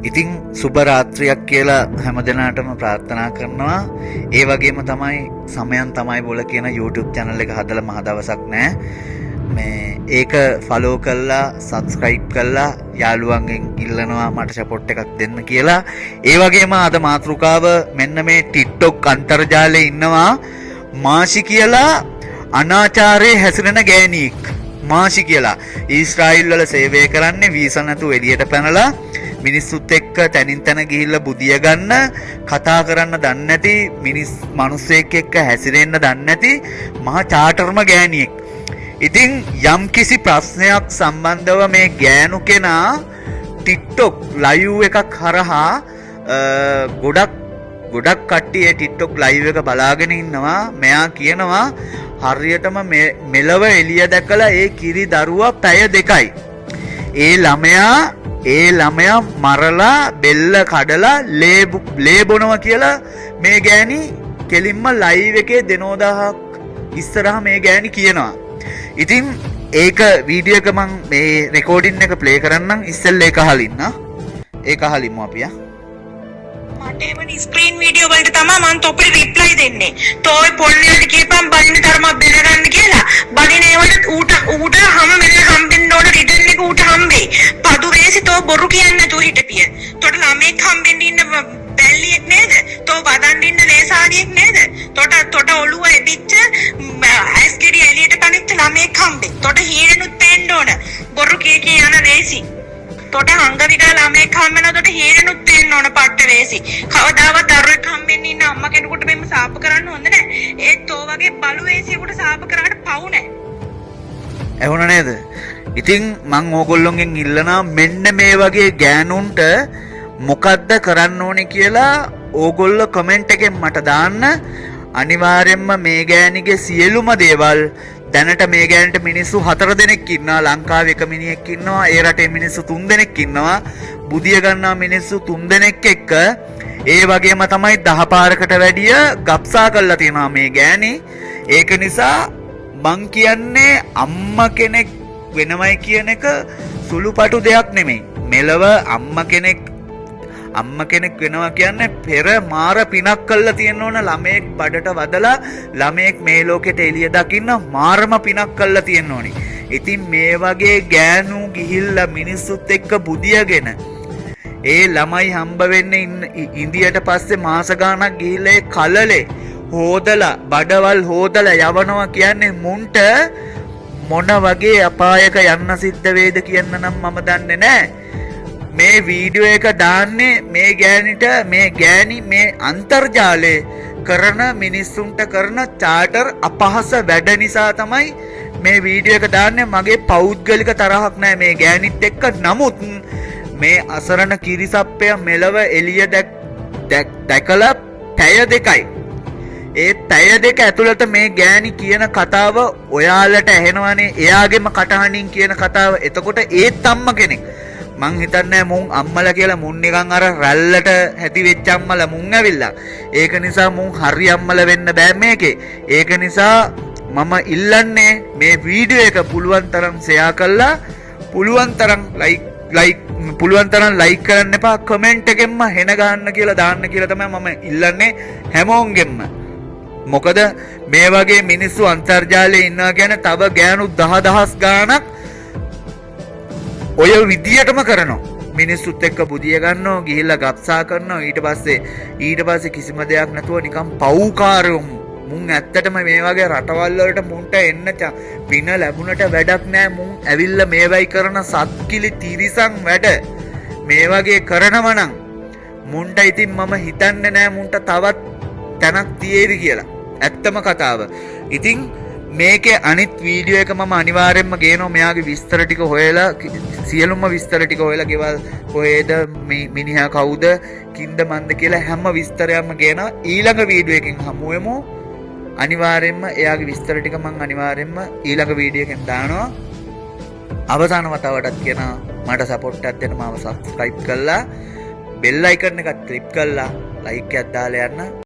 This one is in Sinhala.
ඉතින් සුබ රාත්‍රියක් කියලා හැමදෙනාටම ප්‍රාර්ථනා කරනවා. ඒ වගේම තමයි සමයන් තමයි බොල කියන YouTube channel එක හදලා මහ දවසක් නෑ. මේ ඒක ෆලෝ කරලා subscribe කරලා යාළුවන්ගෙන් ඉල්ලනවා මට support එකක් දෙන්න කියලා. ඒ වගේම අද මාතෘකාව මෙන්න මේ TikTok අන්තර්ජාලයේ ඉන්නවා මාෂි කියලා අනාචාරයේ හැසිරෙන ගෑණියෙක්. මාෂි කියලා ඊශ්‍රායෙල් වල සේවය කරන්නේ වීසා නැතුව එළියට පැනලා මිනිස්සුත් එක්ක තනින් තන ගිහිල්ලා බුදිය ගන්න කතා කරන්න දන්නේ නැති මිනිස්සෙක් එක්ක හැසිරෙන්න දන්නේ නැති මහා චාටර්ම ගෑණියෙක්. ඉතින් යම් කිසි ප්‍රශ්නයක් සම්බන්ධව මේ ගෑනු කෙනා TikTok live එකක් හරහා ගොඩක් කට්ටිය TikTok live එක බලාගෙන ඉන්නවා. මෙයා කියනවා හරියටම මෙලව එළිය දැකලා ඒ කිරි දරුවා පැය 2යි. ඒ ළමයා මරලා බෙල්ල කඩලා ලේ බොනවා කියලා මේ ගෑණි කෙලින්ම ලයිව් එකේ දෙනෝදාහක් ඉස්සරහා මේ ගෑණි කියනවා. ඉතින් ඒක වීඩියෝ එක මම මේ රෙකෝඩින් එක ප්ලේ කරන්නම්. ඉස්සෙල්ලා ඒක අහලින්න. ඒක අහලිමු අපි මට එවනි ස්ක්‍රීන් වීඩියෝ වලට තමයි මම තොපිට රිප්ලයි දෙන්නේ. තෝයි පොල්ලියට කියපම් බලින්න තරම බෙලගන්න කියලා. බලින ඒවට ඌට හැම වෙලේ හම්බෙන්න ඕන රිටර්න් එක ඌට හම්බෙයි. පඩු රේසි තෝ බොරු කියන්නේ නැතුව හිටපිය. තොට ළමෙක් හම්බෙන්න ඉන්න බැල්ලියෙක් නේද? තෝ වදන් ඉන්න නේසාරියෙක් නේද? තොට ඔළුව එදිච්ච ඇස්ගෙඩි එළියට කනිච්ච ළමෙක් හම්බෙයි. තොට හීනෙනුත් පේන්න ඕන. බොරු කී යන රේසි. තොට හංගවිලා ළමෙක් හම්බෙනවා. තොට හීනෙනුත් පේන්න ඕන පට්ට රේසි. කවදාවත් දරුවෙක් හම්බෙන්න ඉන්න අම්මා කෙනෙකුට මෙන්න සාප කරන්න හොඳ නැහැ. ඒත් තෝ වගේ බලු වේසියෙකුට සාප කරාට පවු නැහැ. ඇහුණ නේද? ඉතින් මං ඕගොල්ලොන්ගෙන් ඉල්ලනවා මෙන්න මේ වගේ ගෑනුන්ට මොකද්ද කරන්න ඕනේ කියලා ඕගොල්ලෝ කමෙන්ට් එකෙන් මට දාන්න. අනිවාර්යයෙන්ම මේ ගෑණිගේ සියලුම දේවල් දැනට මේ ගෑනට මිනිස්සු 4 දෙනෙක් ඉන්නවා. ලංකාවේ එක මිනිහෙක් ඉන්නවා. ඒ රටේ මිනිස්සු 3 දෙනෙක් ඉන්නවා. බුදිය ගන්නා මිනිස්සු 3 දෙනෙක් එක්ක ඒ වගේම තමයි 10 පාරකට වැඩිය ගබ්සා කරලා තියෙනවා මේ ගෑණි. ඒක නිසා මං කියන්නේ අම්මා කෙනෙක් වෙනවයි කියන එක සුළුපටු දෙයක් නෙමෙයි. මෙලව අම්මා කෙනෙක් වෙනවා කියන්නේ පෙර මාර පිනක් කළා තියෙන්න ඕන. ළමයෙක් බඩට වදලා ළමයෙක් මේ ලෝකෙට එළිය දකින්න මාරම පිනක් කළා තියෙන්න ඕනි. ඉතින් මේ වගේ ගෑනු ගිහිල්ලා මිනිස්සුත් එක්ක බුදියගෙන ඒ ළමයි හම්බ වෙන්නේ ඉන්දියට පස්සේ මාස ගාණක් ගිහිල්ලා ඒ කලලේ හොදලා බඩවල් හොදලා යවනවා කියන්නේ මුන්ට මොන වගේ අපායක යන්න සිද්ධ වේද කියන්න නම් මම දන්නේ නැහැ. මේ වීඩියෝ එක දාන්නේ මේ ගෑණි මේ අන්තර්ජාලයේ කරන මිනිස්සුන්ට කරන චාටර් අපහාස වැඩ නිසා තමයි මේ වීඩියෝ එක දාන්නේ. මගේ පෞද්ගලික තරහක් නැහැ මේ ගෑණිත් එක්ක. නමුත් මේ අසරණ කිරිසප්පය මෙලව එළිය දැකලා පැය 2යි. ඒ පැය 2 ඇතුළත මේ ගෑණි කියන කතාව ඔයාලට ඇහෙනවනේ. එයාගේම කටහඬින් කියන කතාව. එතකොට ඒත් අම්මා කෙනෙක්. මං හිතන්නේ මුන් අම්මලා කියලා මුන් නිකන් අර රැල්ලට හැටි වෙච්ච අම්මලා මුන් ඇවිල්ලා. ඒක නිසා මුන් හරි අම්මලා වෙන්න බෑ මේකේ. ඒක නිසා මම ඉල්ලන්නේ මේ වීඩියෝ එක පුළුවන් තරම් ෂෙයා කරලා පුළුවන් තරම් ලයික් කරන්න එපා. කමෙන්ට් එකෙන්ම හෙන ගහන්න කියලා දාන්න කියලා තමයි මම ඉල්ලන්නේ හැමෝන්ගෙන්ම. මොකද මේ වගේ මිනිස්සු අන්තර්ජාලයේ ඉන්නවා කියන්නේ තව ගෑනු 10,000 ගාණක් ඔය විදියටම කරනවා. මිනිස්සුත් එක්ක බුදිය ගන්නවා, ගිහිල්ලා ගබ්සා කරනවා. ඊට පස්සේ කිසිම දෙයක් නැතුව නිකන් පව්කාරයෝ. මුන් ඇත්තටම මේ වගේ රටවල් වලට මුන්ට එන්න පින ලැබුණට වැඩක් නැහැ. මුන් ඇවිල්ලා මේවයි කරන සත්කිලි තිරිසන් වැඩ මේ වගේ කරනවා නම් මුන්ට ඉතින් මම හිතන්නේ නැහැ මුන්ට තවත් තැනක් තියෙයිද කියලා. ඇත්තම කතාව. ඉතින් මේකේ අනිත් වීඩියෝ එක මම අනිවාර්යෙන්ම ගේනවා. මෙයාගේ විස්තර ටික හොයලා සියලුම විස්තර ටික හොයලා ගෙවල් කොහෙද මිනිහා කවුද කින්ද මන්ද කියලා හැම විස්තරයක්ම ගේනවා. ඊළඟ වීඩියෝ එකෙන් හමු වෙමු. අනිවාර්යෙන්ම එයාගේ විස්තර ටික මම අනිවාර්යෙන්ම ඊළඟ වීඩියෝ එකෙන් දානවා. අවසාන වතාවටත් කියනවා මට සපෝට් එකක් දෙන්න මාව සබ්ස්ක්‍රයිබ් කරලා බෙල් අයිකන් එකත් ක්ලික් කරලා ලයික් එකක් දාලා යන්න.